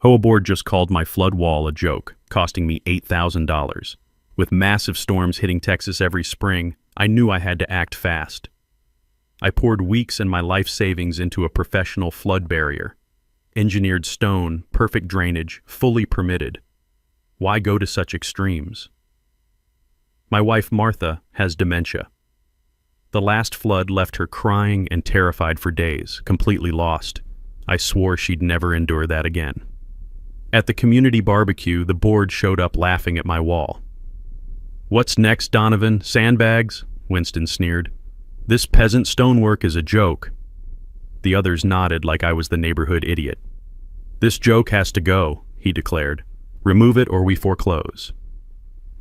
HOA board just called my flood wall a joke, costing me $8,000. With massive storms hitting Texas every spring, I knew I had to act fast. I poured weeks and my life savings into a professional flood barrier. Engineered stone, perfect drainage, fully permitted. Why go to such extremes? My wife Martha has dementia. The last flood left her crying and terrified for days, completely lost. I swore she'd never endure that again. At the community barbecue, the board showed up laughing at my wall. "What's next, Donovan? Sandbags?" Winston sneered. "This peasant stonework is a joke." The others nodded like I was the neighborhood idiot. "This joke has to go," he declared. "Remove it or we foreclose."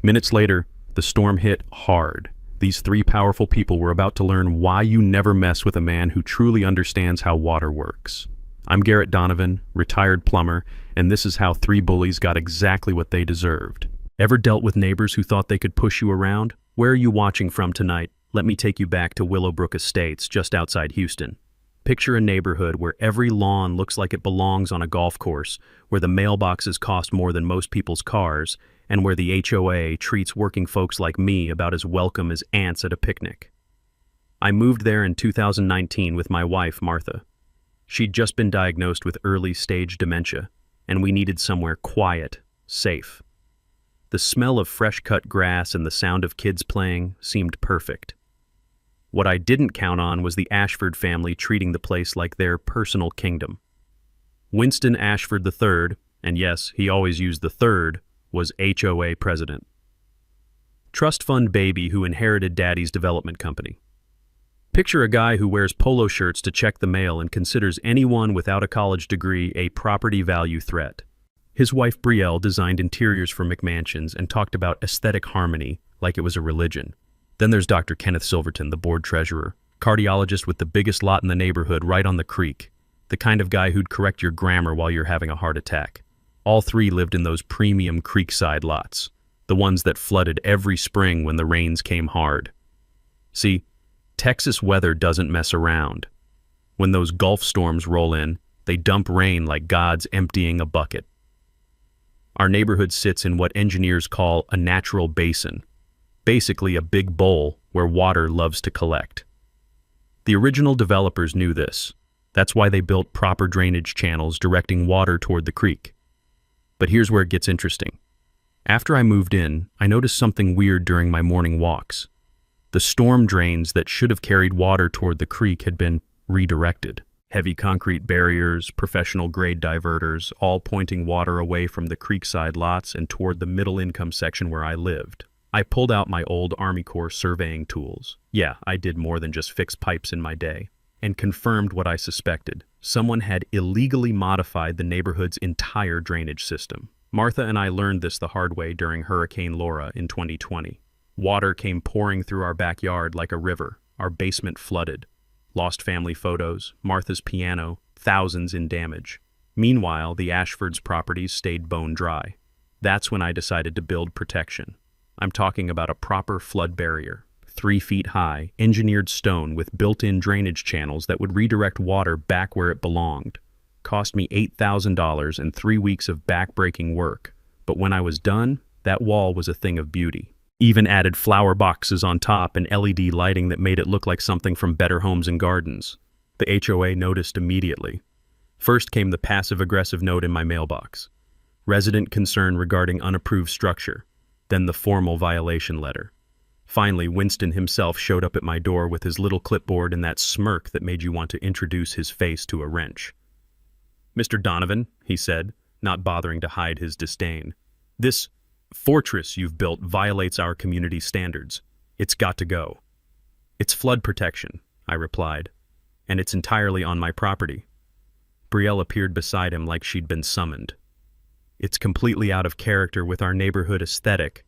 Minutes later, the storm hit hard. These three powerful people were about to learn why you never mess with a man who truly understands how water works. I'm Garrett Donovan, retired plumber, and this is how three bullies got exactly what they deserved. Ever dealt with neighbors who thought they could push you around? Where are you watching from tonight? Let me take you back to Willowbrook Estates, just outside Houston. Picture a neighborhood where every lawn looks like it belongs on a golf course, where the mailboxes cost more than most people's cars, and where the HOA treats working folks like me about as welcome as ants at a picnic. I moved there in 2019 with my wife, Martha. She'd just been diagnosed with early-stage dementia, and we needed somewhere quiet, safe. The smell of fresh-cut grass and the sound of kids playing seemed perfect. What I didn't count on was the Ashford family treating the place like their personal kingdom. Winston Ashford III, and yes, he always used the third, was HOA president. Trust fund baby who inherited daddy's development company. Picture a guy who wears polo shirts to check the mail and considers anyone without a college degree a property value threat. His wife Brielle designed interiors for McMansions and talked about aesthetic harmony like it was a religion. Then there's Dr. Kenneth Silverton, the board treasurer, cardiologist with the biggest lot in the neighborhood right on the creek, the kind of guy who'd correct your grammar while you're having a heart attack. All three lived in those premium creekside lots, the ones that flooded every spring when the rains came hard. See, Texas weather doesn't mess around. When those Gulf storms roll in, they dump rain like God's emptying a bucket. Our neighborhood sits in what engineers call a natural basin, basically a big bowl where water loves to collect. The original developers knew this. That's why they built proper drainage channels directing water toward the creek. But here's where it gets interesting. After I moved in, I noticed something weird during my morning walks. The storm drains that should have carried water toward the creek had been redirected. Heavy concrete barriers, professional-grade diverters, all pointing water away from the creekside lots and toward the middle-income section where I lived. I pulled out my old Army Corps surveying tools. Yeah, I did more than just fix pipes in my day. And confirmed what I suspected. Someone had illegally modified the neighborhood's entire drainage system. Martha and I learned this the hard way during Hurricane Laura in 2020. Water came pouring through our backyard like a river. Our basement flooded. Lost family photos, Martha's piano, thousands in damage. Meanwhile, the Ashfords' properties stayed bone dry. That's when I decided to build protection. I'm talking about a proper flood barrier, 3 feet high, engineered stone with built-in drainage channels that would redirect water back where it belonged. Cost me $8,000 and 3 weeks of back-breaking work. But when I was done, that wall was a thing of beauty. Even added flower boxes on top and LED lighting that made it look like something from Better Homes and Gardens. The HOA noticed immediately. First came the passive-aggressive note in my mailbox. Resident concern regarding unapproved structure. Then the formal violation letter. Finally, Winston himself showed up at my door with his little clipboard and that smirk that made you want to introduce his face to a wrench. "Mr. Donovan," he said, not bothering to hide his disdain, "this fortress you've built violates our community standards. It's got to go." "It's flood protection," I replied, "and it's entirely on my property." Brielle appeared beside him like she'd been summoned. "It's completely out of character with our neighborhood aesthetic.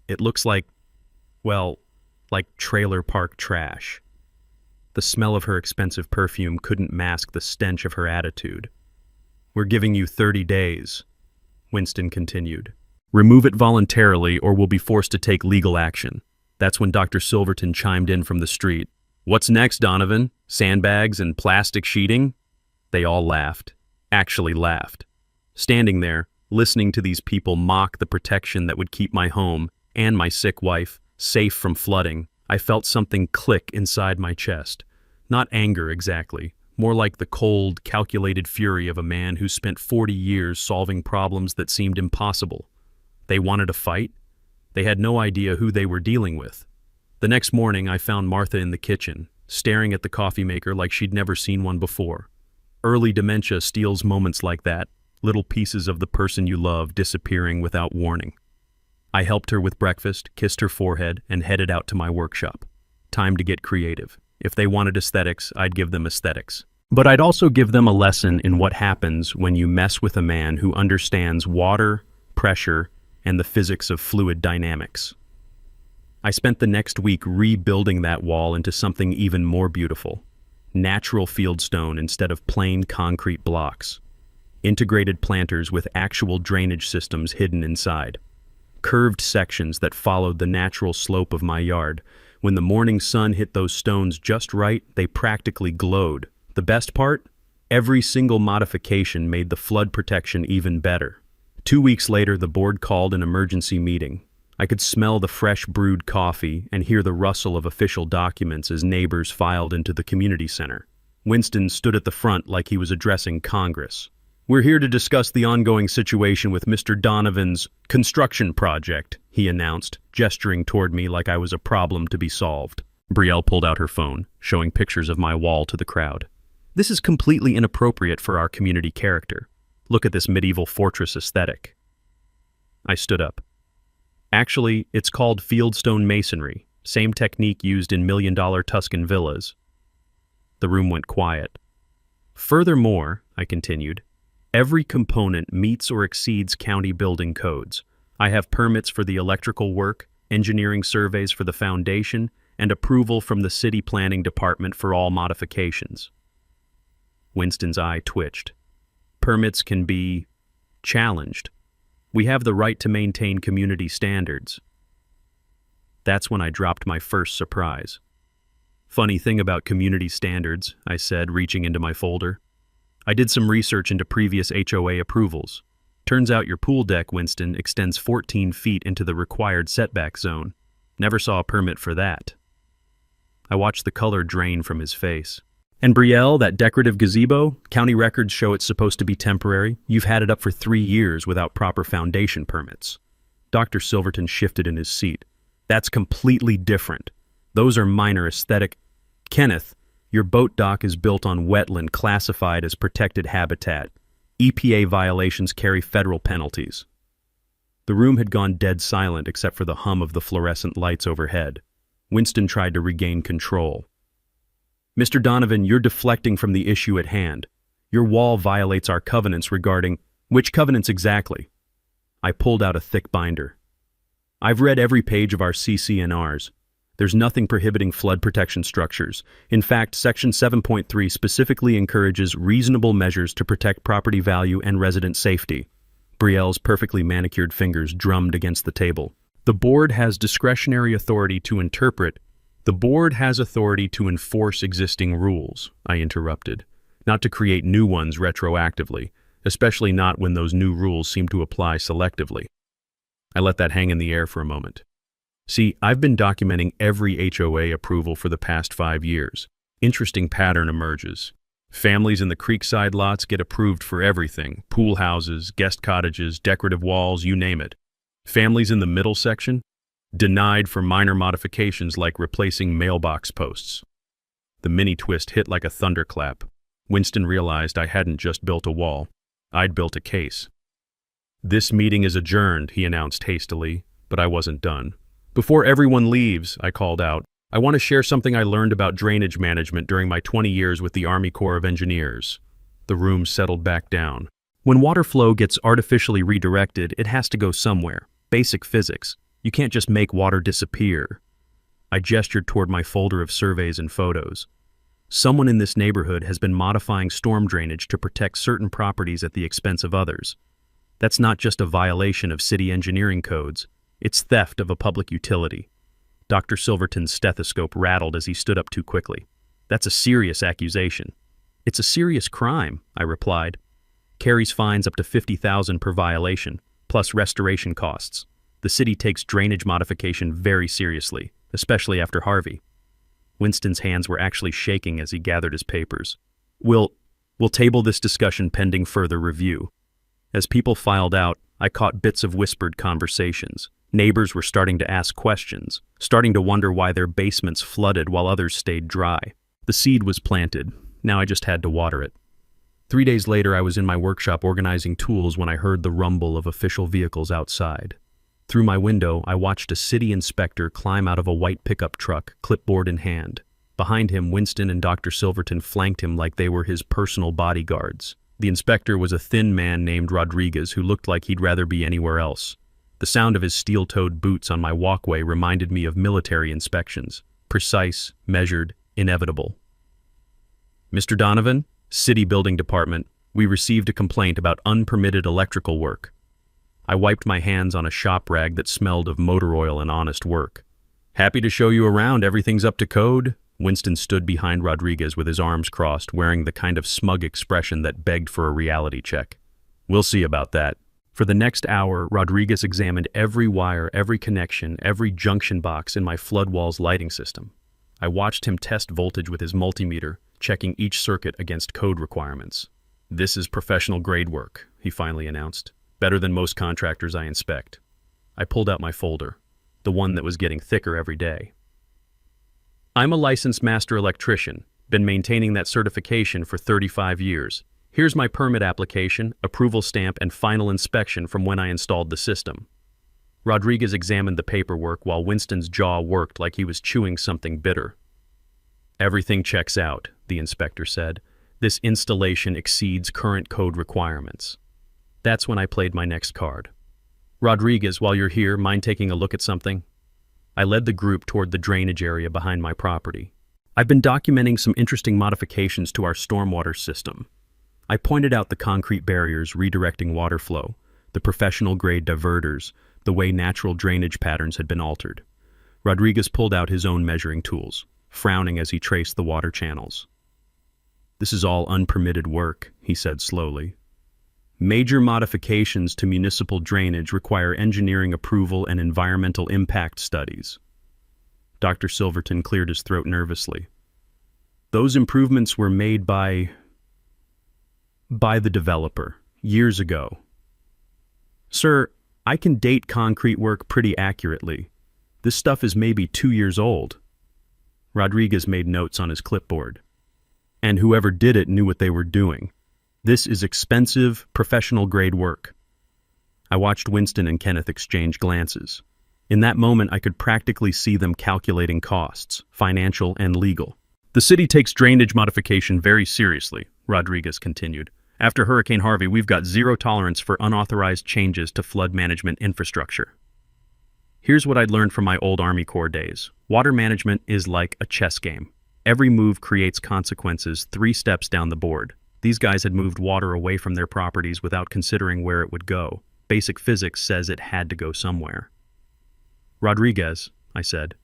It looks like, well, like trailer park trash." The smell of her expensive perfume couldn't mask the stench of her attitude. "We're giving you 30 days, Winston continued. "Remove it voluntarily or we'll be forced to take legal action." That's when Dr. Silverton chimed in from the street. "What's next, Donovan? Sandbags and plastic sheeting?" They all laughed. Actually laughed. Standing there, listening to these people mock the protection that would keep my home and my sick wife safe from flooding, I felt something click inside my chest. Not anger exactly, more like the cold, calculated fury of a man who spent 40 years solving problems that seemed impossible. They wanted a fight? They had no idea who they were dealing with. The next morning, I found Martha in the kitchen, staring at the coffee maker like she'd never seen one before. Early dementia steals moments like that, little pieces of the person you love disappearing without warning. I helped her with breakfast, kissed her forehead, and headed out to my workshop. Time to get creative. If they wanted aesthetics, I'd give them aesthetics. But I'd also give them a lesson in what happens when you mess with a man who understands water, pressure, and the physics of fluid dynamics. I spent the next week rebuilding that wall into something even more beautiful. Natural fieldstone instead of plain concrete blocks. Integrated planters with actual drainage systems hidden inside. Curved sections that followed the natural slope of my yard. When the morning sun hit those stones just right, they practically glowed. The best part? Every single modification made the flood protection even better. 2 weeks later, the board called an emergency meeting. I could smell the fresh brewed coffee and hear the rustle of official documents as neighbors filed into the community center. Winston stood at the front like he was addressing Congress. "We're here to discuss the ongoing situation with Mr. Donovan's construction project," he announced, gesturing toward me like I was a problem to be solved. Brielle pulled out her phone, showing pictures of my wall to the crowd. "This is completely inappropriate for our community character. Look at this medieval fortress aesthetic." I stood up. "Actually, it's called fieldstone masonry, same technique used in million-dollar Tuscan villas." The room went quiet. "Furthermore," I continued, "every component meets or exceeds county building codes. I have permits for the electrical work, engineering surveys for the foundation, and approval from the city planning department for all modifications." Winston's eye twitched. "Permits can be challenged. We have the right to maintain community standards." That's when I dropped my first surprise. "Funny thing about community standards," I said, reaching into my folder. "I did some research into previous HOA approvals. Turns out your pool deck, Winston, extends 14 feet into the required setback zone. Never saw a permit for that." I watched the color drain from his face. "And Brielle, that decorative gazebo, county records show it's supposed to be temporary. You've had it up for 3 years without proper foundation permits." Dr. Silverton shifted in his seat. "That's completely different. Those are minor aesthetic. Kenneth, your boat dock is built on wetland classified as protected habitat. EPA violations carry federal penalties." The room had gone dead silent except for the hum of the fluorescent lights overhead. Winston tried to regain control. "Mr. Donovan, you're deflecting from the issue at hand. Your wall violates our covenants regarding—" "Which covenants exactly?" I pulled out a thick binder. "I've read every page of our CC&Rs. There's nothing prohibiting flood protection structures. In fact, Section 7.3 specifically encourages reasonable measures to protect property value and resident safety." Brielle's perfectly manicured fingers drummed against the table. "The board has discretionary authority to interpret—" "The board has authority to enforce existing rules," I interrupted, "not to create new ones retroactively, especially not when those new rules seem to apply selectively." I let that hang in the air for a moment. "See, I've been documenting every HOA approval for the past 5 years. Interesting pattern emerges. Families in the creekside lots get approved for everything: pool houses, guest cottages, decorative walls, you name it. Families in the middle section? Denied for minor modifications like replacing mailbox posts." The mini twist hit like a thunderclap. Winston realized I hadn't just built a wall. I'd built a case. "This meeting is adjourned," he announced hastily, but I wasn't done. "Before everyone leaves," I called out, "I want to share something I learned about drainage management during my 20 years with the Army Corps of Engineers." The room settled back down. "When water flow gets artificially redirected, it has to go somewhere. Basic physics. You can't just make water disappear." I gestured toward my folder of surveys and photos. "Someone in this neighborhood has been modifying storm drainage to protect certain properties at the expense of others. That's not just a violation of city engineering codes. It's theft of a public utility." Dr. Silverton's stethoscope rattled as he stood up too quickly. "That's a serious accusation." "It's a serious crime," I replied. Carries fines up to $50,000 per violation, plus restoration costs. The city takes drainage modification very seriously, especially after Harvey. Winston's hands were actually shaking as he gathered his papers. We'll table this discussion pending further review. As people filed out, I caught bits of whispered conversations. Neighbors were starting to ask questions, starting to wonder why their basements flooded while others stayed dry. The seed was planted. Now I just had to water it. 3 days later, I was in my workshop organizing tools when I heard the rumble of official vehicles outside. Through my window, I watched a city inspector climb out of a white pickup truck, clipboard in hand. Behind him, Winston and Dr. Silverton flanked him like they were his personal bodyguards. The inspector was a thin man named Rodriguez who looked like he'd rather be anywhere else. The sound of his steel-toed boots on my walkway reminded me of military inspections. Precise, measured, inevitable. Mr. Donovan, City Building Department, we received a complaint about unpermitted electrical work. I wiped my hands on a shop rag that smelled of motor oil and honest work. Happy to show you around, everything's up to code. Winston stood behind Rodriguez with his arms crossed, wearing the kind of smug expression that begged for a reality check. We'll see about that. For the next hour, Rodriguez examined every wire, every connection, every junction box in my flood walls lighting system. I watched him test voltage with his multimeter, checking each circuit against code requirements. This is professional grade work, he finally announced. Better than most contractors I inspect. I pulled out my folder, the one that was getting thicker every day. I'm a licensed master electrician, been maintaining that certification for 35 years. Here's my permit application, approval stamp, and final inspection from when I installed the system. Rodriguez examined the paperwork while Winston's jaw worked like he was chewing something bitter. Everything checks out, the inspector said. This installation exceeds current code requirements. That's when I played my next card. Rodriguez, while you're here, mind taking a look at something? I led the group toward the drainage area behind my property. I've been documenting some interesting modifications to our stormwater system. I pointed out the concrete barriers redirecting water flow, the professional-grade diverters, the way natural drainage patterns had been altered. Rodriguez pulled out his own measuring tools, frowning as he traced the water channels. This is all unpermitted work, he said slowly. Major modifications to municipal drainage require engineering approval and environmental impact studies. Dr. Silverton cleared his throat nervously. Those improvements were made by the developer, years ago. Sir, I can date concrete work pretty accurately. This stuff is maybe 2 years old. Rodriguez made notes on his clipboard. And whoever did it knew what they were doing. This is expensive, professional-grade work. I watched Winston and Kenneth exchange glances. In that moment, I could practically see them calculating costs, financial and legal. The city takes drainage modification very seriously, Rodriguez continued. After Hurricane Harvey, we've got zero tolerance for unauthorized changes to flood management infrastructure. Here's what I'd learned from my old Army Corps days. Water management is like a chess game. Every move creates consequences 3 steps down the board. These guys had moved water away from their properties without considering where it would go. Basic physics says it had to go somewhere. Rodriguez, I said,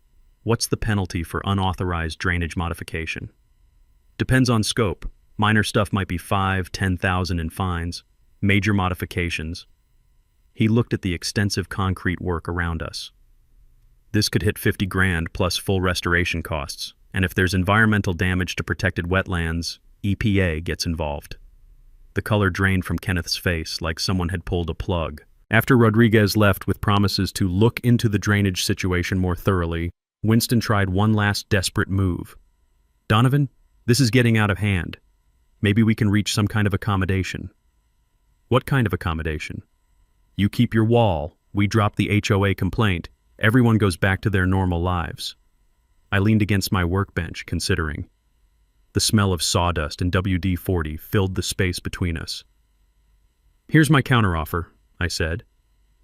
what's the penalty for unauthorized drainage modification? Depends on scope. Minor stuff might be 5,000–10,000 in fines. Major modifications. He looked at the extensive concrete work around us. This could hit 50 grand plus full restoration costs. And if there's environmental damage to protected wetlands, EPA gets involved. The color drained from Kenneth's face like someone had pulled a plug. After Rodriguez left with promises to look into the drainage situation more thoroughly, Winston tried one last desperate move. Donovan, this is getting out of hand. Maybe we can reach some kind of accommodation. What kind of accommodation? You keep your wall, we drop the HOA complaint, everyone goes back to their normal lives. I leaned against my workbench, considering. The smell of sawdust and WD-40 filled the space between us. Here's my counteroffer, I said.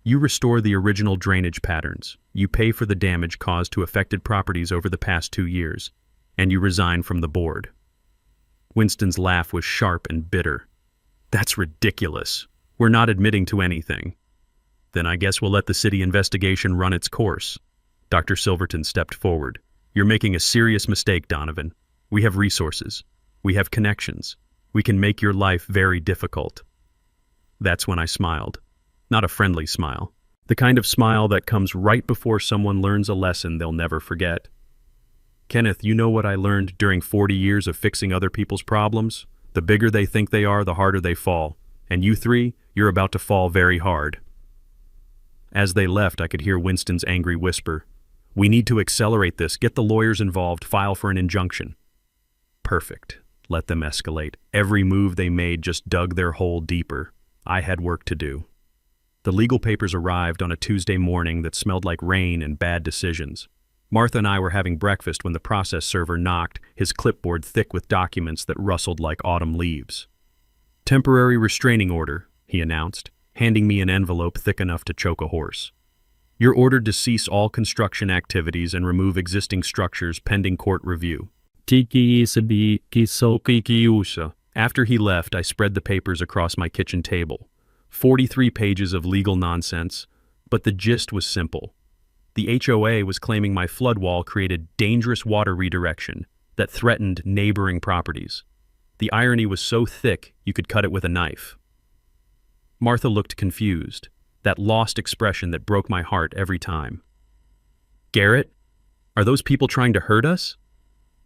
You restore the original drainage patterns, you pay for the damage caused to affected properties over the past 2 years, and you resign from the board. Winston's laugh was sharp and bitter. That's ridiculous. We're not admitting to anything. Then I guess we'll let the city investigation run its course. Dr. Silverton stepped forward. You're making a serious mistake, Donovan. We have resources. We have connections. We can make your life very difficult. That's when I smiled. Not a friendly smile. The kind of smile that comes right before someone learns a lesson they'll never forget. Kenneth, you know what I learned during 40 years of fixing other people's problems? The bigger they think they are, the harder they fall. And you three, you're about to fall very hard. As they left, I could hear Winston's angry whisper. We need to accelerate this, get the lawyers involved, file for an injunction. Perfect. Let them escalate. Every move they made just dug their hole deeper. I had work to do. The legal papers arrived on a Tuesday morning that smelled like rain and bad decisions. Martha and I were having breakfast when the process server knocked, his clipboard thick with documents that rustled like autumn leaves. Temporary restraining order, he announced, handing me an envelope thick enough to choke a horse. You're ordered to cease all construction activities and remove existing structures pending court review. After he left, I spread the papers across my kitchen table. 43 pages of legal nonsense, but the gist was simple. The HOA was claiming my flood wall created dangerous water redirection that threatened neighboring properties. The irony was so thick you could cut it with a knife. Martha looked confused, that lost expression that broke my heart every time. Garrett, are those people trying to hurt us?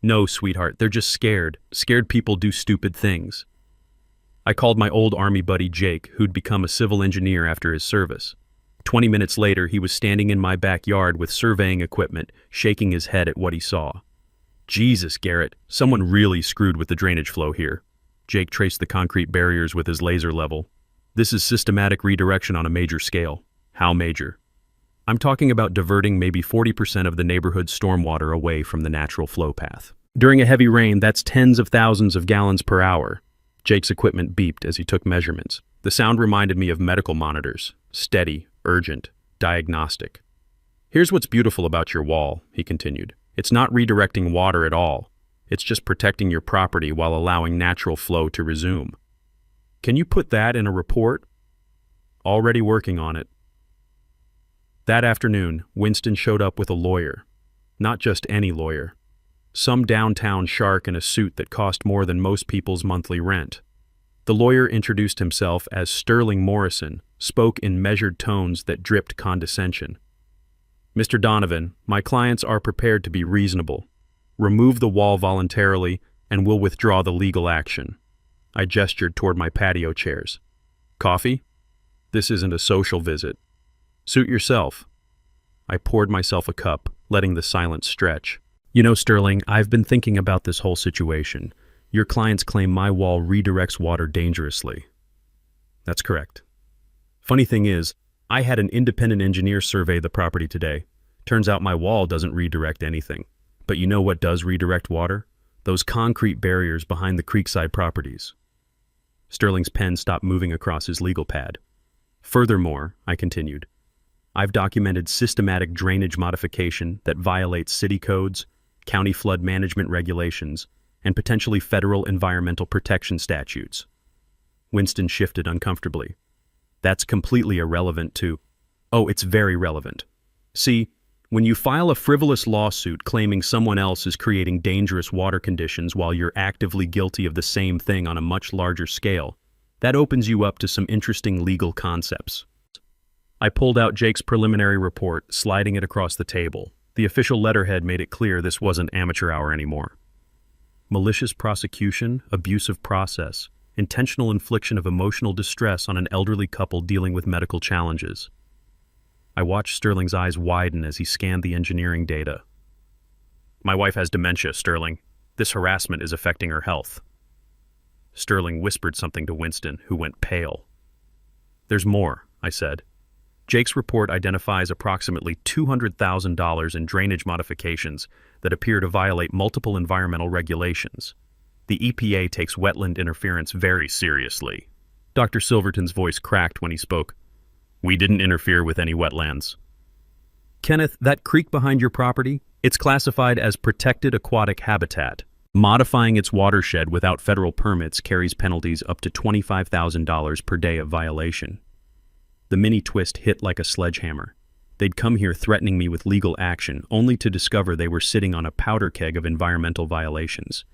No, sweetheart, they're just scared. Scared people do stupid things. I called my old Army buddy Jake, who'd become a civil engineer after his service. 20 minutes later, he was standing in my backyard with surveying equipment, shaking his head at what he saw. Jesus, Garrett, someone really screwed with the drainage flow here. Jake traced the concrete barriers with his laser level. This is systematic redirection on a major scale. How major? I'm talking about diverting maybe 40% of the neighborhood's stormwater away from the natural flow path. During a heavy rain, that's tens of thousands of gallons per hour. Jake's equipment beeped as he took measurements. The sound reminded me of medical monitors. Steady, urgent, diagnostic. Here's what's beautiful about your wall, he continued. It's not redirecting water at all. It's just protecting your property while allowing natural flow to resume. Can you put that in a report? Already working on it. That afternoon, Winston showed up with a lawyer. Not just any lawyer. Some downtown shark in a suit that cost more than most people's monthly rent. The lawyer introduced himself as Sterling Morrison, spoke in measured tones that dripped condescension. Mr. Donovan, my clients are prepared to be reasonable. Remove the wall voluntarily, and we'll withdraw the legal action. I gestured toward my patio chairs. Coffee? This isn't a social visit. Suit yourself. I poured myself a cup, letting the silence stretch. You know, Sterling, I've been thinking about this whole situation. Your clients claim my wall redirects water dangerously. That's correct. Funny thing is, I had an independent engineer survey the property today. Turns out my wall doesn't redirect anything. But you know what does redirect water? Those concrete barriers behind the creekside properties. Sterling's pen stopped moving across his legal pad. Furthermore, I continued, I've documented systematic drainage modification that violates city codes, county flood management regulations, and potentially federal environmental protection statutes. Winston shifted uncomfortably. That's completely irrelevant to... Oh, it's very relevant. See, when you file a frivolous lawsuit claiming someone else is creating dangerous water conditions while you're actively guilty of the same thing on a much larger scale, that opens you up to some interesting legal concepts. I pulled out Jake's preliminary report, sliding it across the table. The official letterhead made it clear this wasn't amateur hour anymore. Malicious prosecution, abusive process, intentional infliction of emotional distress on an elderly couple dealing with medical challenges. I watched Sterling's eyes widen as he scanned the engineering data. My wife has dementia, Sterling. This harassment is affecting her health. Sterling whispered something to Winston, who went pale. There's more, I said. Jake's report identifies approximately $200,000 in drainage modifications that appear to violate multiple environmental regulations. The EPA takes wetland interference very seriously. Dr. Silverton's voice cracked when he spoke. We didn't interfere with any wetlands. Kenneth, that creek behind your property, it's classified as protected aquatic habitat. Modifying its watershed without federal permits carries penalties up to $25,000 per day of violation. The mini twist hit like a sledgehammer. They'd come here threatening me with legal action, only to discover they were sitting on a powder keg of environmental violations.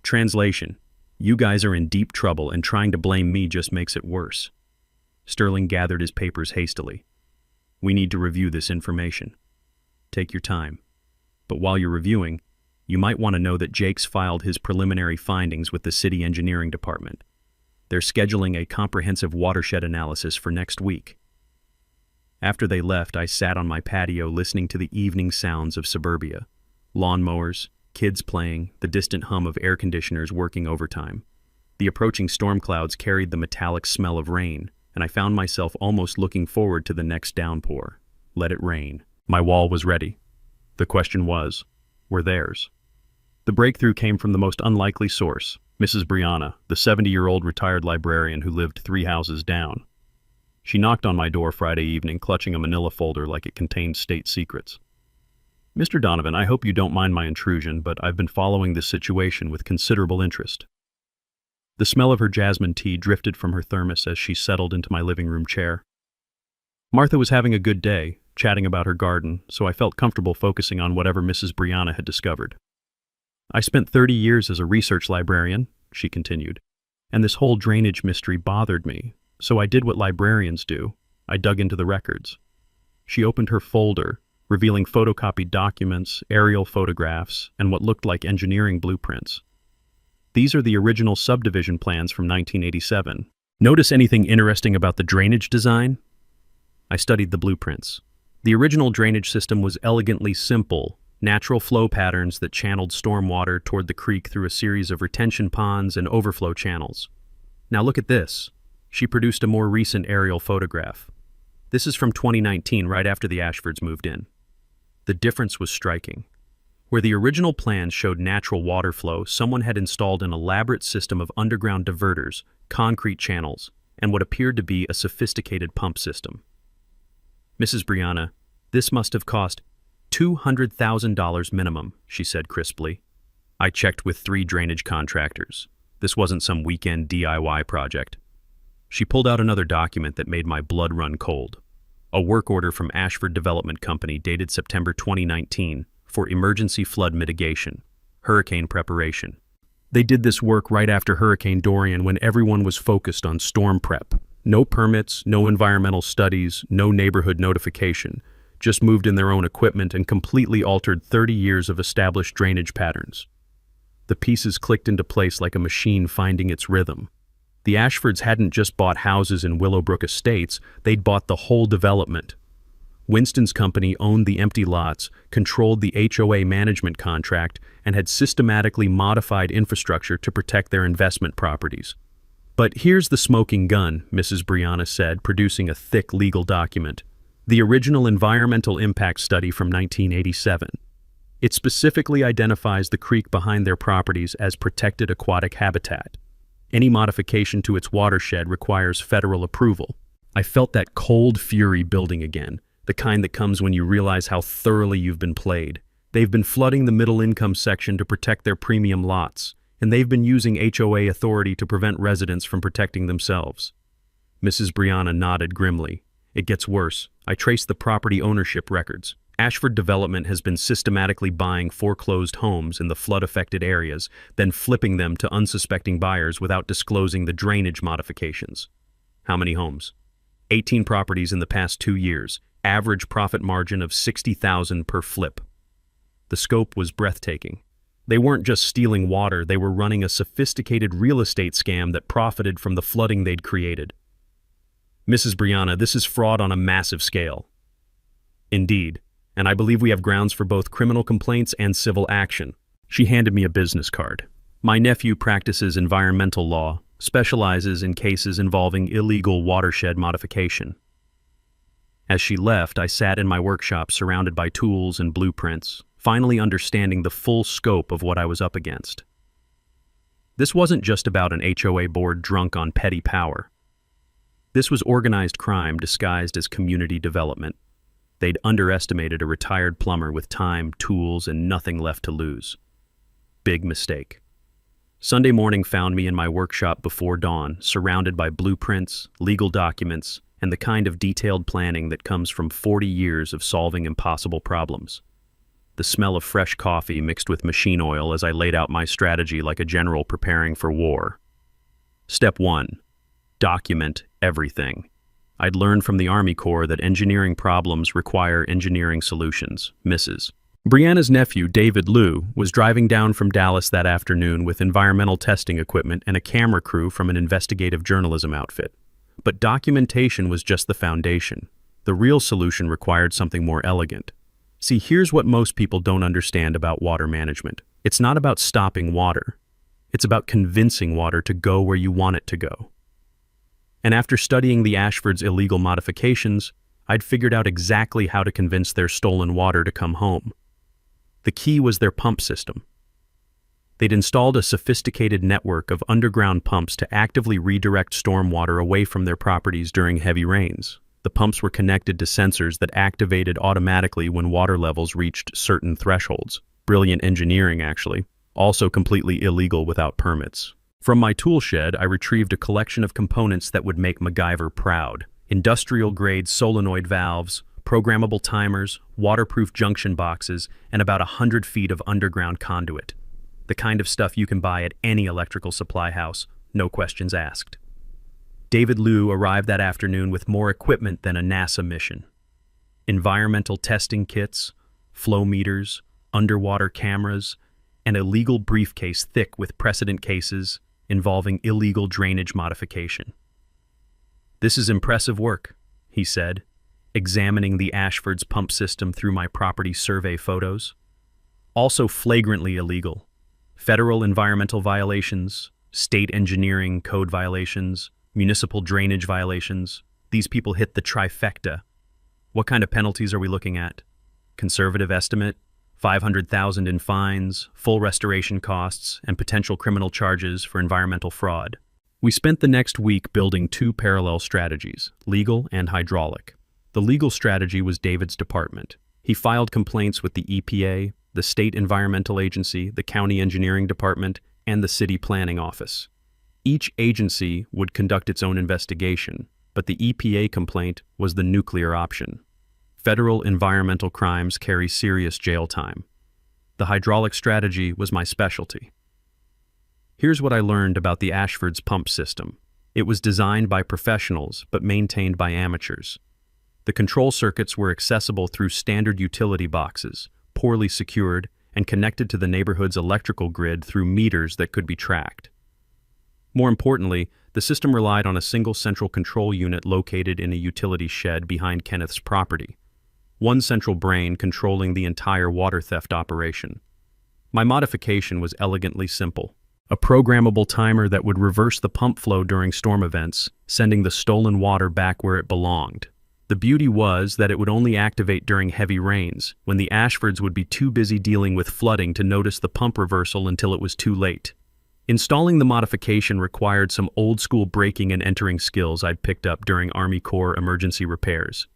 Translation: you guys are in deep trouble and trying to blame me just makes it worse. Sterling gathered his papers hastily. We need to review this information. Take your time. But while you're reviewing, you might want to know that Jake's filed his preliminary findings with the city engineering department. They're scheduling a comprehensive watershed analysis for next week. After they left, I sat on my patio listening to the evening sounds of suburbia. Lawnmowers, kids playing, the distant hum of air conditioners working overtime. The approaching storm clouds carried the metallic smell of rain, and I found myself almost looking forward to the next downpour. Let it rain. My wall was ready. The question was, were theirs? The breakthrough came from the most unlikely source, Mrs. Brianna, the 70-year-old retired librarian who lived 3 houses down. She knocked on my door Friday evening, clutching a manila folder like it contained state secrets. Mr. Donovan, I hope you don't mind my intrusion, but I've been following this situation with considerable interest. The smell of her jasmine tea drifted from her thermos as she settled into my living room chair. Martha was having a good day, chatting about her garden, so I felt comfortable focusing on whatever Mrs. Brianna had discovered. I spent 30 years as a research librarian, she continued, and this whole drainage mystery bothered me, so I did what librarians do. I dug into the records. She opened her folder, revealing photocopied documents, aerial photographs, and what looked like engineering blueprints. These are the original subdivision plans from 1987. Notice anything interesting about the drainage design? I studied the blueprints. The original drainage system was elegantly simple, natural flow patterns that channeled stormwater toward the creek through a series of retention ponds and overflow channels. Now look at this. She produced a more recent aerial photograph. This is from 2019, right after the Ashfords moved in. The difference was striking. Where the original plans showed natural water flow, someone had installed an elaborate system of underground diverters, concrete channels, and what appeared to be a sophisticated pump system. Mrs. Brianna, this must have cost $200,000 minimum, she said crisply. I checked with 3 drainage contractors. This wasn't some weekend DIY project. She pulled out another document that made my blood run cold. A work order from Ashford Development Company dated September 2019 for emergency flood mitigation, hurricane preparation. They did this work right after Hurricane Dorian when everyone was focused on storm prep. No permits, no environmental studies, no neighborhood notification. Just moved in their own equipment and completely altered 30 years of established drainage patterns. The pieces clicked into place like a machine finding its rhythm. The Ashfords hadn't just bought houses in Willowbrook Estates, they'd bought the whole development. Winston's company owned the empty lots, controlled the HOA management contract, and had systematically modified infrastructure to protect their investment properties. But here's the smoking gun, Mrs. Brianna said, producing a thick legal document. The original environmental impact study from 1987. It specifically identifies the creek behind their properties as protected aquatic habitat. Any modification to its watershed requires federal approval. I felt that cold fury building again, the kind that comes when you realize how thoroughly you've been played. They've been flooding the middle-income section to protect their premium lots, and they've been using HOA authority to prevent residents from protecting themselves. Mrs. Brianna nodded grimly. It gets worse. I traced the property ownership records. Ashford Development has been systematically buying foreclosed homes in the flood-affected areas, then flipping them to unsuspecting buyers without disclosing the drainage modifications. How many homes? 18 properties in the past 2 years, average profit margin of $60,000 per flip. The scope was breathtaking. They weren't just stealing water, they were running a sophisticated real estate scam that profited from the flooding they'd created. Mrs. Brianna, this is fraud on a massive scale. Indeed, and I believe we have grounds for both criminal complaints and civil action. She handed me a business card. My nephew practices environmental law, specializes in cases involving illegal watershed modification. As she left, I sat in my workshop surrounded by tools and blueprints, finally understanding the full scope of what I was up against. This wasn't just about an HOA board drunk on petty power. This was organized crime disguised as community development. They'd underestimated a retired plumber with time, tools, and nothing left to lose. Big mistake. Sunday morning found me in my workshop before dawn, surrounded by blueprints, legal documents, and the kind of detailed planning that comes from 40 years of solving impossible problems. The smell of fresh coffee mixed with machine oil as I laid out my strategy like a general preparing for war. Step 1. Document everything. I'd learned from the Army Corps that engineering problems require engineering solutions. Mrs. Brianna's nephew, David Liu, was driving down from Dallas that afternoon with environmental testing equipment and a camera crew from an investigative journalism outfit. But documentation was just the foundation. The real solution required something more elegant. See, here's what most people don't understand about water management. It's not about stopping water. It's about convincing water to go where you want it to go. And after studying the Ashfords' illegal modifications, I'd figured out exactly how to convince their stolen water to come home. The key was their pump system. They'd installed a sophisticated network of underground pumps to actively redirect stormwater away from their properties during heavy rains. The pumps were connected to sensors that activated automatically when water levels reached certain thresholds. Brilliant engineering, actually. Also completely illegal without permits. From my tool shed, I retrieved a collection of components that would make MacGyver proud. Industrial-grade solenoid valves, programmable timers, waterproof junction boxes, and about 100 feet of underground conduit. The kind of stuff you can buy at any electrical supply house, no questions asked. David Liu arrived that afternoon with more equipment than a NASA mission. Environmental testing kits, flow meters, underwater cameras, and a legal briefcase thick with precedent cases involving illegal drainage modification. "This is impressive work," he said, examining the Ashfords' pump system through my property survey photos. "Also flagrantly illegal. Federal environmental violations, state engineering code violations, municipal drainage violations. These people hit the trifecta. What kind of penalties are we looking at? Conservative estimate, $500,000 in fines, full restoration costs, and potential criminal charges for environmental fraud." We spent the next week building two parallel strategies, legal and hydraulic. The legal strategy was David's department. He filed complaints with the EPA, the State Environmental Agency, the County Engineering Department, and the City Planning Office. Each agency would conduct its own investigation, but the EPA complaint was the nuclear option. Federal environmental crimes carry serious jail time. The hydraulic strategy was my specialty. Here's what I learned about the Ashfords pump system. It was designed by professionals, but maintained by amateurs. The control circuits were accessible through standard utility boxes, poorly secured, and connected to the neighborhood's electrical grid through meters that could be tracked. More importantly, the system relied on a single central control unit located in a utility shed behind Kenneth's property. One central brain controlling the entire water theft operation. My modification was elegantly simple. A programmable timer that would reverse the pump flow during storm events, sending the stolen water back where it belonged. The beauty was that it would only activate during heavy rains, when the Ashfords would be too busy dealing with flooding to notice the pump reversal until it was too late. Installing the modification required some old-school breaking and entering skills I'd picked up during Army Corps emergency repairs.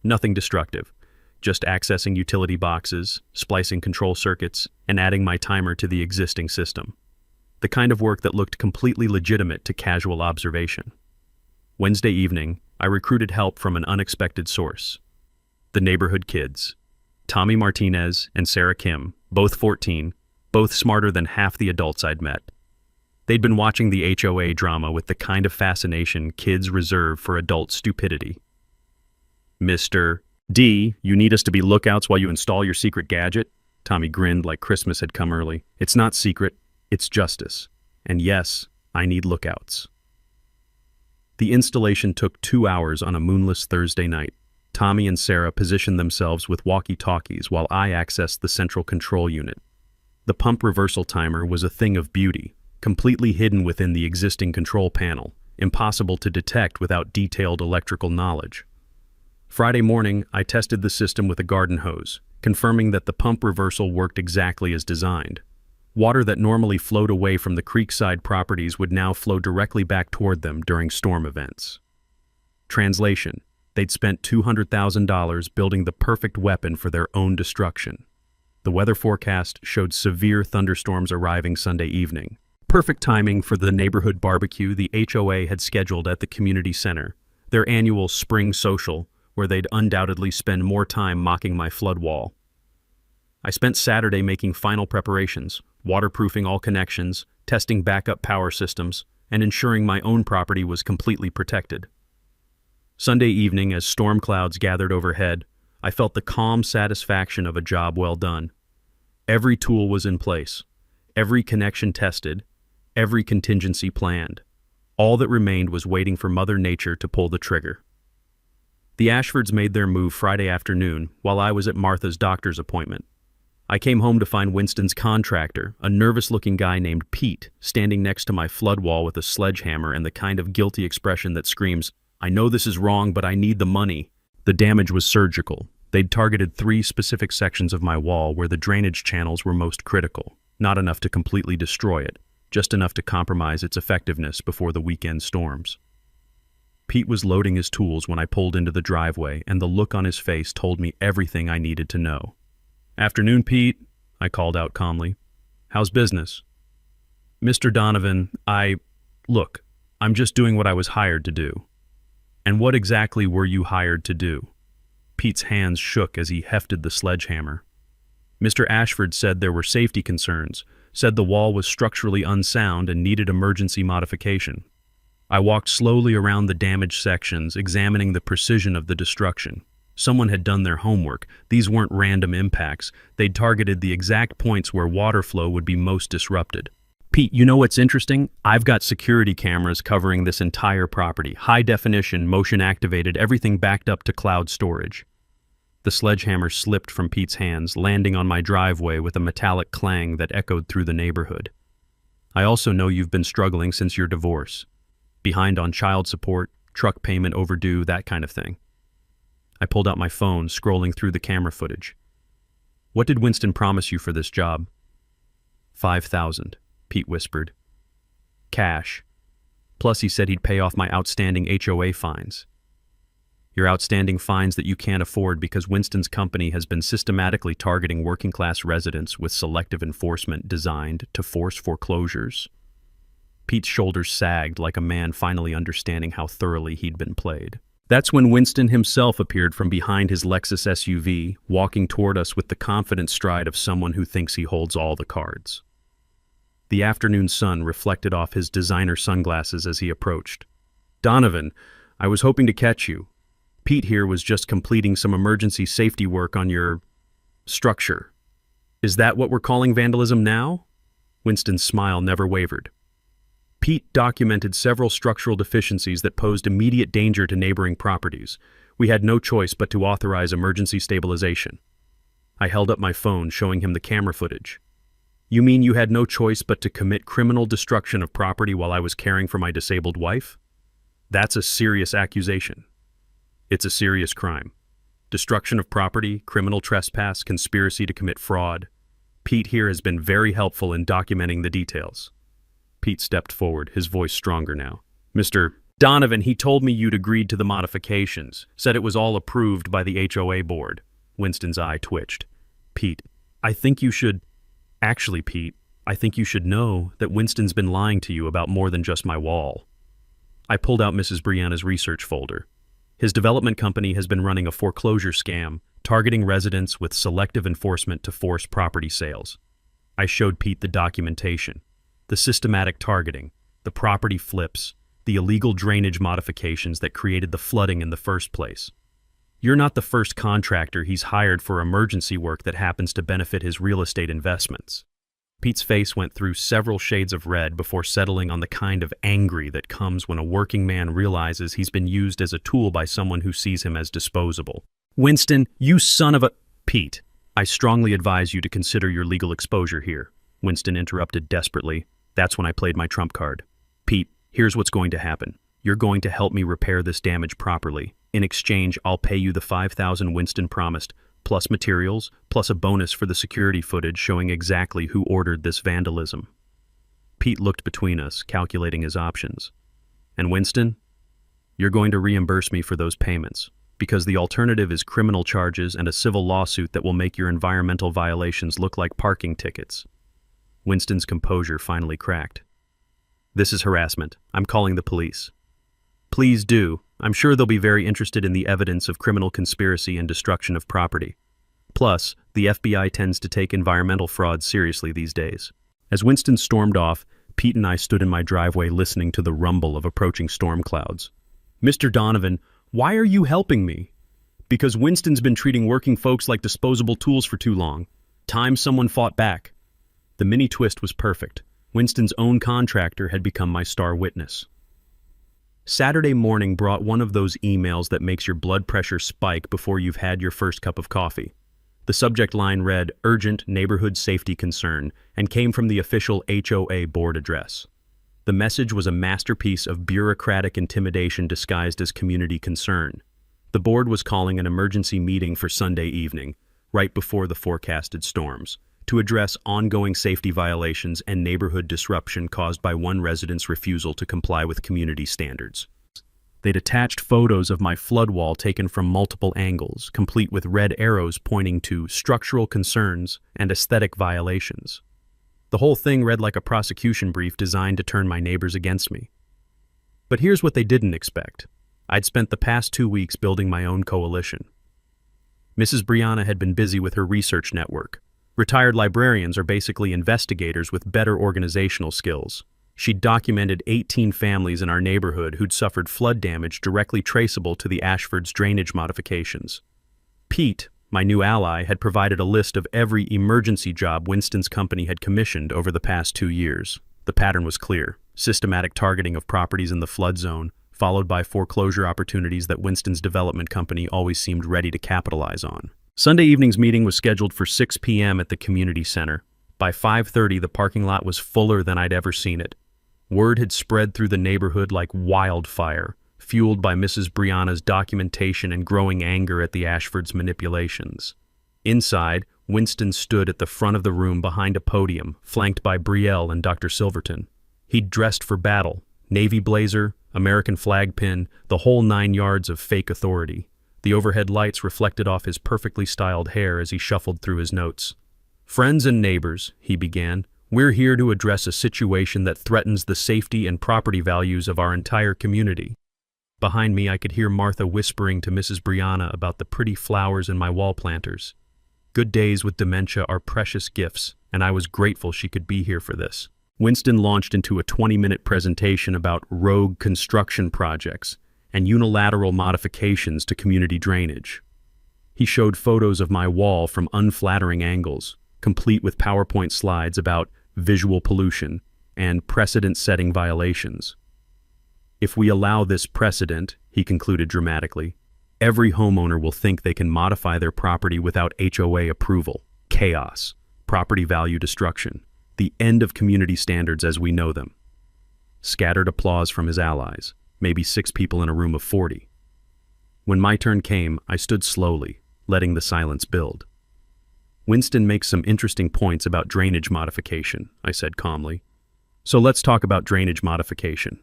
Nothing destructive, just accessing utility boxes, splicing control circuits, and adding my timer to the existing system. The kind of work that looked completely legitimate to casual observation. Wednesday evening, I recruited help from an unexpected source. The neighborhood kids. Tommy Martinez and Sarah Kim, both 14, both smarter than half the adults I'd met. They'd been watching the HOA drama with the kind of fascination kids reserve for adult stupidity. "Mr. D, you need us to be lookouts while you install your secret gadget?" Tommy grinned like Christmas had come early. "It's not secret, it's justice. And yes, I need lookouts." The installation took 2 hours on a moonless Thursday night. Tommy and Sarah positioned themselves with walkie-talkies while I accessed the central control unit. The pump reversal timer was a thing of beauty, completely hidden within the existing control panel, impossible to detect without detailed electrical knowledge. Friday morning, I tested the system with a garden hose, confirming that the pump reversal worked exactly as designed. Water that normally flowed away from the creekside properties would now flow directly back toward them during storm events. Translation: they'd spent $200,000 building the perfect weapon for their own destruction. The weather forecast showed severe thunderstorms arriving Sunday evening. Perfect timing for the neighborhood barbecue the HOA had scheduled at the community center, their annual spring social, where they'd undoubtedly spend more time mocking my flood wall. I spent Saturday making final preparations, waterproofing all connections, testing backup power systems, and ensuring my own property was completely protected. Sunday evening, as storm clouds gathered overhead, I felt the calm satisfaction of a job well done. Every tool was in place, every connection tested, every contingency planned. All that remained was waiting for Mother Nature to pull the trigger. The Ashfords made their move Friday afternoon while I was at Martha's doctor's appointment. I came home to find Winston's contractor, a nervous-looking guy named Pete, standing next to my flood wall with a sledgehammer and the kind of guilty expression that screams, "I know this is wrong, but I need the money." The damage was surgical. They'd targeted 3 specific sections of my wall where the drainage channels were most critical, not enough to completely destroy it, just enough to compromise its effectiveness before the weekend storms. Pete was loading his tools when I pulled into the driveway, and the look on his face told me everything I needed to know. "Afternoon, Pete," I called out calmly. "How's business?" "Mr. Donovan, Look, I'm just doing what I was hired to do." "And what exactly were you hired to do?" Pete's hands shook as he hefted the sledgehammer. "Mr. Ashford said there were safety concerns, said the wall was structurally unsound and needed emergency modification." I walked slowly around the damaged sections, examining the precision of the destruction. Someone had done their homework. These weren't random impacts. They'd targeted the exact points where water flow would be most disrupted. "Pete, you know what's interesting? I've got security cameras covering this entire property. High definition, motion activated, everything backed up to cloud storage." The sledgehammer slipped from Pete's hands, landing on my driveway with a metallic clang that echoed through the neighborhood. "I also know you've been struggling since your divorce. Behind on child support, truck payment overdue, that kind of thing." I pulled out my phone, scrolling through the camera footage. "What did Winston promise you for this job?" $5,000, Pete whispered. "Cash. Plus he said he'd pay off my outstanding HOA fines." "Your outstanding fines that you can't afford because Winston's company has been systematically targeting working-class residents with selective enforcement designed to force foreclosures." Pete's shoulders sagged like a man finally understanding how thoroughly he'd been played. That's when Winston himself appeared from behind his Lexus SUV, walking toward us with the confident stride of someone who thinks he holds all the cards. The afternoon sun reflected off his designer sunglasses as he approached. "Donovan, I was hoping to catch you. Pete here was just completing some emergency safety work on your structure. Is that what we're calling vandalism now?" Winston's smile never wavered. "Pete documented several structural deficiencies that posed immediate danger to neighboring properties. We had no choice but to authorize emergency stabilization." I held up my phone, showing him the camera footage. "You mean you had no choice but to commit criminal destruction of property while I was caring for my disabled wife? That's a serious accusation. It's a serious crime. Destruction of property, criminal trespass, conspiracy to commit fraud. Pete here has been very helpful in documenting the details." Pete stepped forward, his voice stronger now. "Mr. Donovan, he told me you'd agreed to the modifications, said it was all approved by the HOA board." Winston's eye twitched. "Pete, Pete, I think you should know that Winston's been lying to you about more than just my wall." I pulled out Mrs. Brianna's research folder. His development company has been running a foreclosure scam, targeting residents with selective enforcement to force property sales. I showed Pete the documentation. The systematic targeting, the property flips, the illegal drainage modifications that created the flooding in the first place. "You're not the first contractor he's hired for emergency work that happens to benefit his real estate investments." Pete's face went through several shades of red before settling on the kind of angry that comes when a working man realizes he's been used as a tool by someone who sees him as disposable. "Winston, you son of a—" "Pete, I strongly advise you to consider your legal exposure here," Winston interrupted desperately. That's when I played my trump card. "Pete, here's what's going to happen. You're going to help me repair this damage properly. In exchange, I'll pay you the $5,000 Winston promised, plus materials, plus a bonus for the security footage showing exactly who ordered this vandalism." Pete looked between us, calculating his options. "And Winston, you're going to reimburse me for those payments, because the alternative is criminal charges and a civil lawsuit that will make your environmental violations look like parking tickets." Winston's composure finally cracked. "This is harassment. I'm calling the police." "Please do. I'm sure they'll be very interested in the evidence of criminal conspiracy and destruction of property. Plus, the FBI tends to take environmental fraud seriously these days." As Winston stormed off, Pete and I stood in my driveway listening to the rumble of approaching storm clouds. "Mr. Donovan, Why are you helping me? Because Winston's been treating working folks like disposable tools for too long. Time someone fought back. The mini twist was perfect. Winston's own contractor had become my star witness. Saturday morning brought one of those emails that makes your blood pressure spike before you've had your first cup of coffee. The subject line read, "Urgent Neighborhood Safety Concern," and came from the official HOA board address. The message was a masterpiece of bureaucratic intimidation disguised as community concern. The board was calling an emergency meeting for Sunday evening, right before the forecasted storms, to address ongoing safety violations and neighborhood disruption caused by one resident's refusal to comply with community standards. They'd attached photos of my flood wall taken from multiple angles, complete with red arrows pointing to structural concerns and aesthetic violations. The whole thing read like a prosecution brief designed to turn my neighbors against me. But here's what they didn't expect. I'd spent the past 2 weeks building my own coalition. Mrs. Brianna had been busy with her research network. Retired librarians are basically investigators with better organizational skills. She'd documented 18 families in our neighborhood who'd suffered flood damage directly traceable to the Ashford's drainage modifications. Pete, my new ally, had provided a list of every emergency job Winston's company had commissioned over the past 2 years. The pattern was clear: systematic targeting of properties in the flood zone, followed by foreclosure opportunities that Winston's development company always seemed ready to capitalize on. Sunday evening's meeting was scheduled for 6 p.m. at the community center. By 5:30, the parking lot was fuller than I'd ever seen it. Word had spread through the neighborhood like wildfire, fueled by Mrs. Brianna's documentation and growing anger at the Ashfords' manipulations. Inside, Winston stood at the front of the room behind a podium, flanked by Brielle and Dr. Silverton. He'd dressed for battle: navy blazer, American flag pin, the whole 9 yards of fake authority. The overhead lights reflected off his perfectly styled hair as he shuffled through his notes. "Friends and neighbors," he began, "we're here to address a situation that threatens the safety and property values of our entire community." Behind me, I could hear Martha whispering to Mrs. Brianna about the pretty flowers in my wall planters. Good days with dementia are precious gifts, and I was grateful she could be here for this. Winston launched into a 20-minute presentation about rogue construction projects and unilateral modifications to community drainage. He showed photos of my wall from unflattering angles, complete with PowerPoint slides about visual pollution and precedent-setting violations. "If we allow this precedent," he concluded dramatically, "every homeowner will think they can modify their property without HOA approval. Chaos, property value destruction, the end of community standards as we know them." Scattered applause from his allies, maybe 6 people in a room of 40. When my turn came, I stood slowly, letting the silence build. "Winston makes some interesting points about drainage modification," I said calmly. "So let's talk about drainage modification."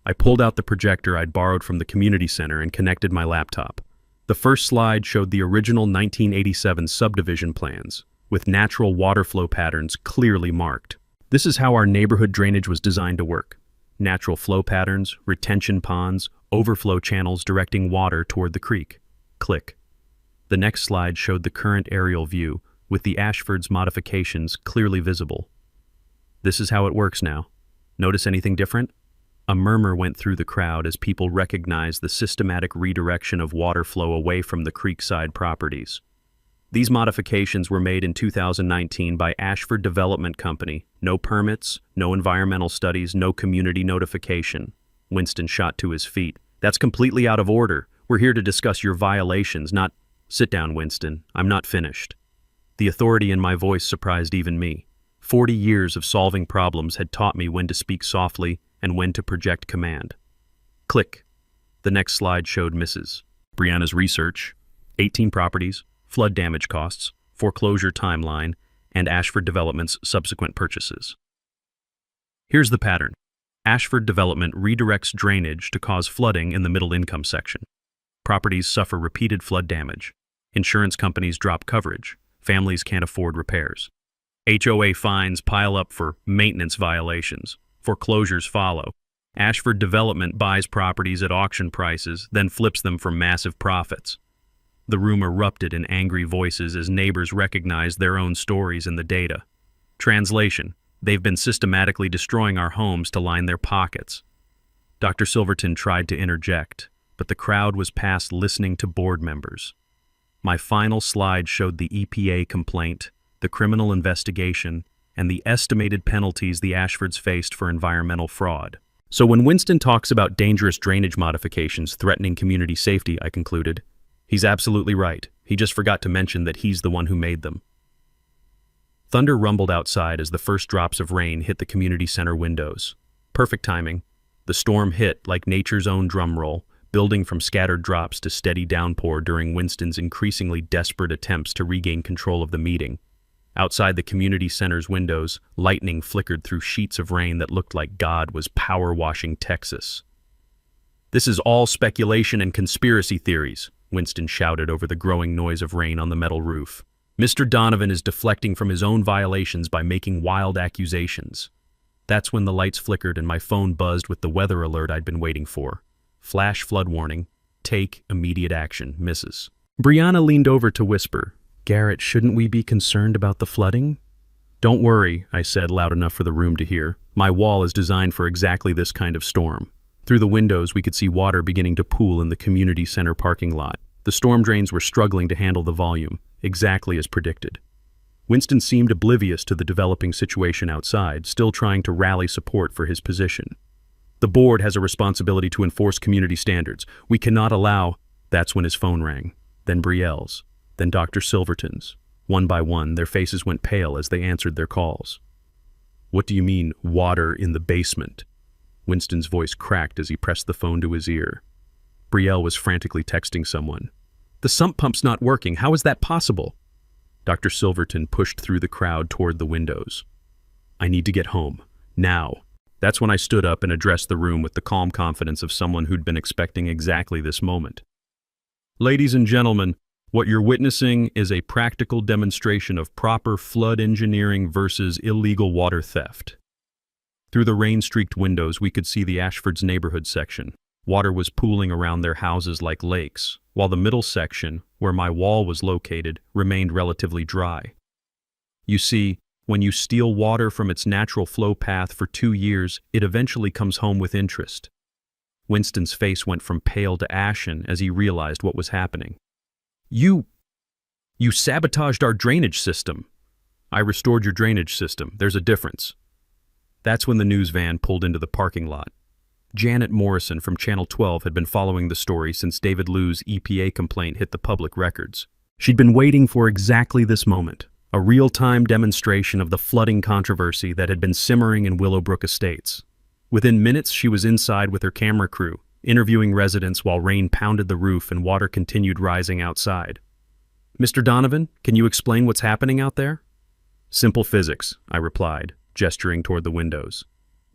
I pulled out the projector I'd borrowed from the community center and connected my laptop. The first slide showed the original 1987 subdivision plans, with natural water flow patterns clearly marked. This is how our neighborhood drainage was designed to work: natural flow patterns, retention ponds, overflow channels directing water toward the creek. Click. The next slide showed the current aerial view, with the Ashford's modifications clearly visible. "This is how it works now. Notice anything different?" A murmur went through the crowd as people recognized the systematic redirection of water flow away from the creekside properties. These modifications were made in 2019 by Ashford Development Company. No permits, no environmental studies, no community notification. Winston shot to his feet. "That's completely out of order. We're here to discuss your violations, not—" "Sit down, Winston. I'm not finished." The authority in my voice surprised even me. 40 years of solving problems had taught me when to speak softly and when to project command. Click. The next slide showed Mrs. Brianna's research: 18 properties, flood damage costs, foreclosure timeline, and Ashford Development's subsequent purchases. Here's the pattern. Ashford Development redirects drainage to cause flooding in the middle income section. Properties suffer repeated flood damage. Insurance companies drop coverage. Families can't afford repairs. HOA fines pile up for maintenance violations. Foreclosures follow. Ashford Development buys properties at auction prices, then flips them for massive profits. The room erupted in angry voices as neighbors recognized their own stories in the data. Translation: they've been systematically destroying our homes to line their pockets. Dr. Silverton tried to interject, but the crowd was past listening to board members. My final slide showed the EPA complaint, the criminal investigation, and the estimated penalties the Ashfords faced for environmental fraud. So when Winston talks about dangerous drainage modifications threatening community safety, I concluded, he's absolutely right. He just forgot to mention that he's the one who made them. Thunder rumbled outside as the first drops of rain hit the community center windows. Perfect timing. The storm hit like nature's own drum roll, building from scattered drops to steady downpour during Winston's increasingly desperate attempts to regain control of the meeting. Outside the community center's windows, lightning flickered through sheets of rain that looked like God was power-washing Texas. "This is all speculation and conspiracy theories," Winston shouted over the growing noise of rain on the metal roof. "Mr. Donovan is deflecting from his own violations by making wild accusations." That's when the lights flickered and my phone buzzed with the weather alert I'd been waiting for. Flash flood warning. Take immediate action, Mrs. Brianna leaned over to whisper, "Garrett, shouldn't we be concerned about the flooding?" "Don't worry," I said loud enough for the room to hear. "My wall is designed for exactly this kind of storm." Through the windows, we could see water beginning to pool in the community center parking lot. The storm drains were struggling to handle the volume, exactly as predicted. Winston seemed oblivious to the developing situation outside, still trying to rally support for his position. "The board has a responsibility to enforce community standards. We cannot allow—" That's when his phone rang. Then Brielle's. Then Dr. Silverton's. One by one, their faces went pale as they answered their calls. "What do you mean, water in the basement?" Winston's voice cracked as he pressed the phone to his ear. Brielle was frantically texting someone. "The sump pump's not working. How is that possible?" Dr. Silverton pushed through the crowd toward the windows. "I need to get home. Now." That's when I stood up and addressed the room with the calm confidence of someone who'd been expecting exactly this moment. "Ladies and gentlemen, what you're witnessing is a practical demonstration of proper flood engineering versus illegal water theft." Through the rain-streaked windows, we could see the Ashfords neighborhood section. Water was pooling around their houses like lakes, while the middle section, where my wall was located, remained relatively dry. You see, when you steal water from its natural flow path for 2 years, it eventually comes home with interest. Winston's face went from pale to ashen as he realized what was happening. You sabotaged our drainage system." "I restored your drainage system. There's a difference." That's when the news van pulled into the parking lot. Janet Morrison from Channel 12 had been following the story since David Liu's EPA complaint hit the public records. She'd been waiting for exactly this moment, a real-time demonstration of the flooding controversy that had been simmering in Willowbrook Estates. Within minutes, she was inside with her camera crew, interviewing residents while rain pounded the roof and water continued rising outside. "Mr. Donovan, can you explain what's happening out there?" "Simple physics," I replied, gesturing toward the windows.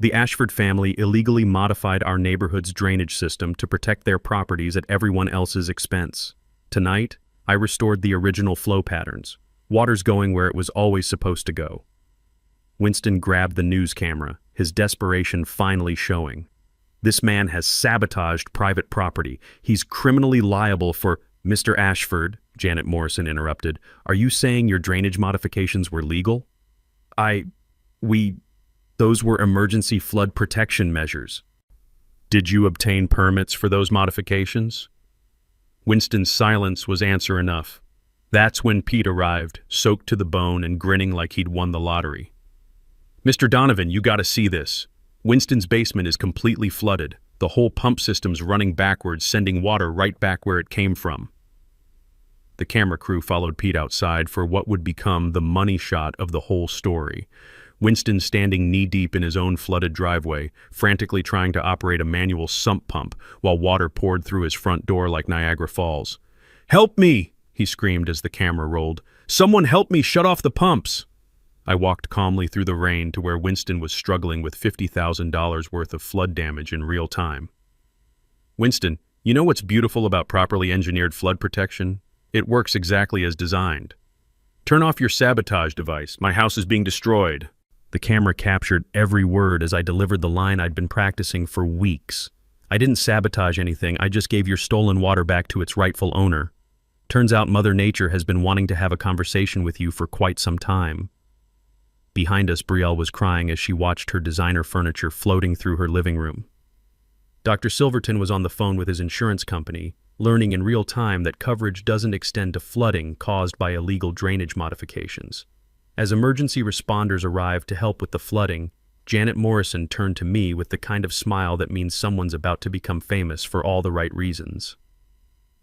"The Ashford family illegally modified our neighborhood's drainage system to protect their properties at everyone else's expense. Tonight, I restored the original flow patterns. Water's going where it was always supposed to go." Winston grabbed the news camera, his desperation finally showing. "This man has sabotaged private property. He's criminally liable for—" "Mr. Ashford," Janet Morrison interrupted, "are you saying your drainage modifications were legal?" Those were emergency flood protection measures." "Did you obtain permits for those modifications?" Winston's silence was answer enough. That's when Pete arrived, soaked to the bone and grinning like he'd won the lottery. "Mr. Donovan, you gotta see this. Winston's basement is completely flooded. The whole pump system's running backwards, sending water right back where it came from." The camera crew followed Pete outside for what would become the money shot of the whole story. Winston standing knee-deep in his own flooded driveway, frantically trying to operate a manual sump pump while water poured through his front door like Niagara Falls. "Help me!" he screamed as the camera rolled. "Someone help me shut off the pumps!" I walked calmly through the rain to where Winston was struggling with $50,000 worth of flood damage in real time. "Winston, you know what's beautiful about properly engineered flood protection? It works exactly as designed. Turn off your sabotage device. My house is being destroyed." The camera captured every word as I delivered the line I'd been practicing for weeks. "I didn't sabotage anything. I just gave your stolen water back to its rightful owner. Turns out Mother Nature has been wanting to have a conversation with you for quite some time." Behind us, Brielle was crying as she watched her designer furniture floating through her living room. Dr. Silverton was on the phone with his insurance company, learning in real time that coverage doesn't extend to flooding caused by illegal drainage modifications. As emergency responders arrived to help with the flooding, Janet Morrison turned to me with the kind of smile that means someone's about to become famous for all the right reasons.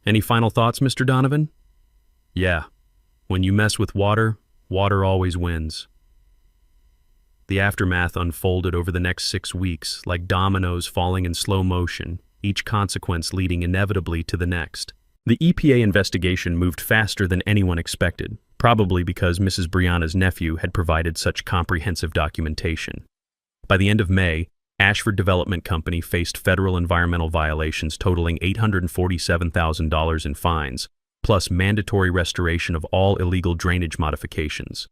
Any final thoughts, Mr. Donovan? Yeah. When you mess with water, water always wins. The aftermath unfolded over the next 6 weeks, like dominoes falling in slow motion, each consequence leading inevitably to the next. The EPA investigation moved faster than anyone expected, probably because Mrs. Brianna's nephew had provided such comprehensive documentation. By the end of May, Ashford Development Company faced federal environmental violations totaling $847,000 in fines, plus mandatory restoration of all illegal drainage modifications.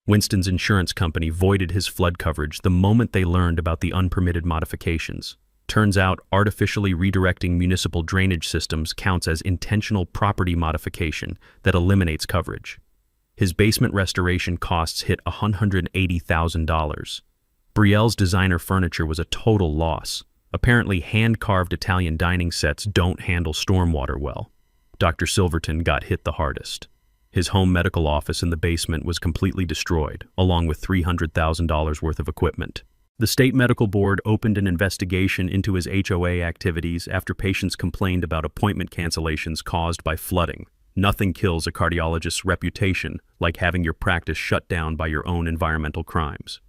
Winston's insurance company voided his flood coverage the moment they learned about the unpermitted modifications. Turns out, artificially redirecting municipal drainage systems counts as intentional property modification that eliminates coverage. His basement restoration costs hit $180,000. Brielle's designer furniture was a total loss. Apparently, hand-carved Italian dining sets don't handle stormwater well. Dr. Silverton got hit the hardest. His home medical office in the basement was completely destroyed, along with $300,000 worth of equipment. The state medical board opened an investigation into his HOA activities after patients complained about appointment cancellations caused by flooding. Nothing kills a cardiologist's reputation like having your practice shut down by your own environmental crimes.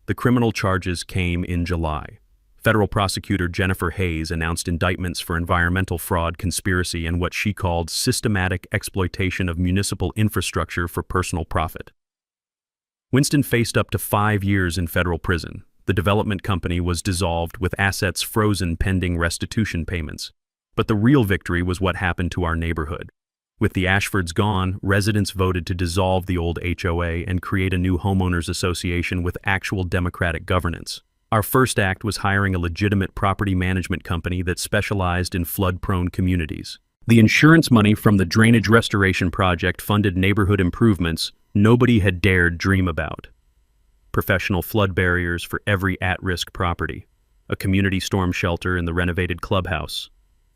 The criminal charges came in July. Federal prosecutor Jennifer Hayes announced indictments for environmental fraud, conspiracy, and what she called systematic exploitation of municipal infrastructure for personal profit. Winston faced up to 5 years in federal prison. The development company was dissolved with assets frozen pending restitution payments. But the real victory was what happened to our neighborhood. With the Ashfords gone, residents voted to dissolve the old HOA and create a new homeowners association with actual democratic governance. Our first act was hiring a legitimate property management company that specialized in flood-prone communities. The insurance money from the drainage restoration project funded neighborhood improvements nobody had dared dream about. Professional flood barriers for every at-risk property, a community storm shelter in the renovated clubhouse,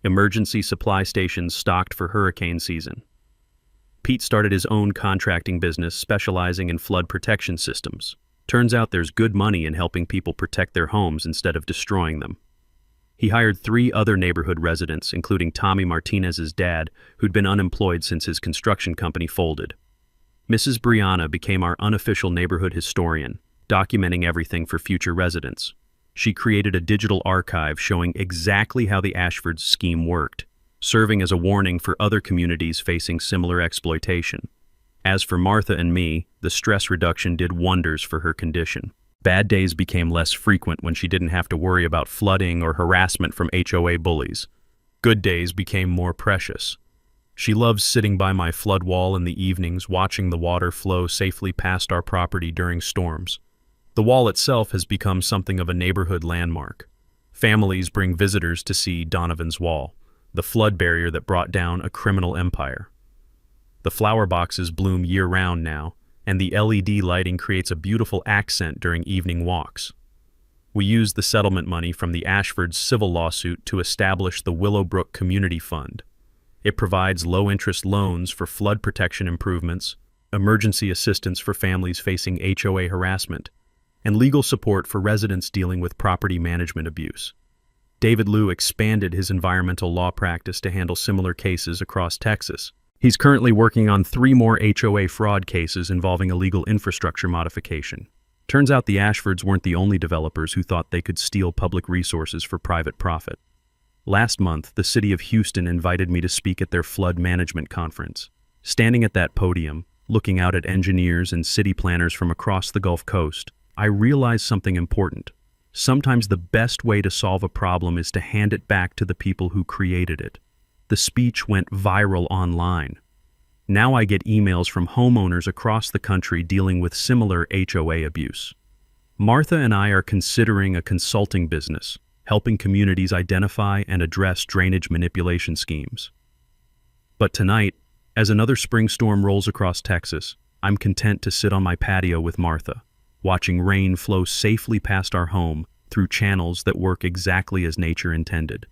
emergency supply stations stocked for hurricane season. Pete started his own contracting business specializing in flood protection systems. Turns out there's good money in helping people protect their homes instead of destroying them. He hired 3 other neighborhood residents, including Tommy Martinez's dad, who'd been unemployed since his construction company folded. Mrs. Brianna became our unofficial neighborhood historian, documenting everything for future residents. She created a digital archive showing exactly how the Ashfords scheme worked, serving as a warning for other communities facing similar exploitation. As for Martha and me, the stress reduction did wonders for her condition. Bad days became less frequent when she didn't have to worry about flooding or harassment from HOA bullies. Good days became more precious. She loves sitting by my flood wall in the evenings, watching the water flow safely past our property during storms. The wall itself has become something of a neighborhood landmark. Families bring visitors to see Donovan's Wall, the flood barrier that brought down a criminal empire. The flower boxes bloom year-round now, and the LED lighting creates a beautiful accent during evening walks. We used the settlement money from the Ashfords civil lawsuit to establish the Willowbrook Community Fund. It provides low-interest loans for flood protection improvements, emergency assistance for families facing HOA harassment, and legal support for residents dealing with property management abuse. David Liu expanded his environmental law practice to handle similar cases across Texas. He's currently working on 3 more HOA fraud cases involving illegal infrastructure modification. Turns out the Ashfords weren't the only developers who thought they could steal public resources for private profit. Last month, the city of Houston invited me to speak at their flood management conference. Standing at that podium, looking out at engineers and city planners from across the Gulf Coast, I realized something important. Sometimes the best way to solve a problem is to hand it back to the people who created it. The speech went viral online. Now I get emails from homeowners across the country dealing with similar HOA abuse. Martha and I are considering a consulting business, helping communities identify and address drainage manipulation schemes. But tonight, as another spring storm rolls across Texas, I'm content to sit on my patio with Martha, watching rain flow safely past our home through channels that work exactly as nature intended.